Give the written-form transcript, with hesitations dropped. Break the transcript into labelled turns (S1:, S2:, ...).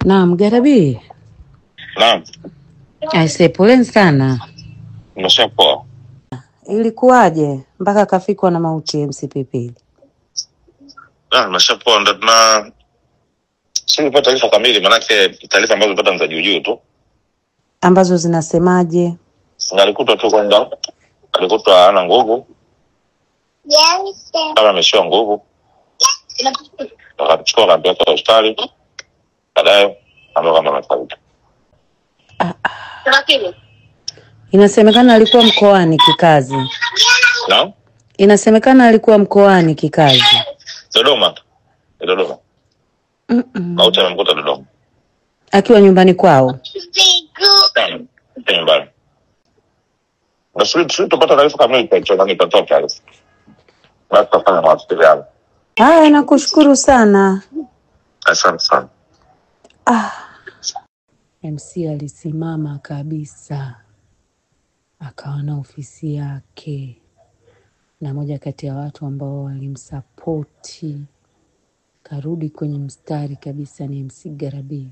S1: Naam, Garabi.
S2: Naam.
S1: Aise, poleni sana.
S2: Umeshapoa?
S1: Ilikuwaje mpaka kafikwa na mauti MCPP?
S2: Umeshapoa ndo tuna sipata taarifa kamili, manake taarifa ambazo zipata za juu tu.
S1: Ambazo zinasemaje?
S2: Alikutwa tu kwenda, alikutwa hana nguvu. Yes. Kama ameshiwa nguvu. Akachukua kampeleka hospitali. Baadaye ambaye kama amefariki.
S1: Inasemekana alikuwa mkoani kikazi.
S2: Naam?
S1: Inasemekana alikuwa mkoani kikazi.
S2: Dodoma. Dodoma. Mauti amemkuta Dodoma.
S1: Akiwa nyumbani kwao.
S2: Nyumbani. Na sisi tupata taarifa kamili kwa hicho nani patoka hizo. Basi tafanya mawasiliano.
S1: Haya, nakushukuru sana.
S2: Asante sana.
S1: MC alisimama kabisa. Akawa na ofisi yake. Na moja kati ya watu ambao walimsapoti karudi kwenye mstari kabisa ni MC Garabi.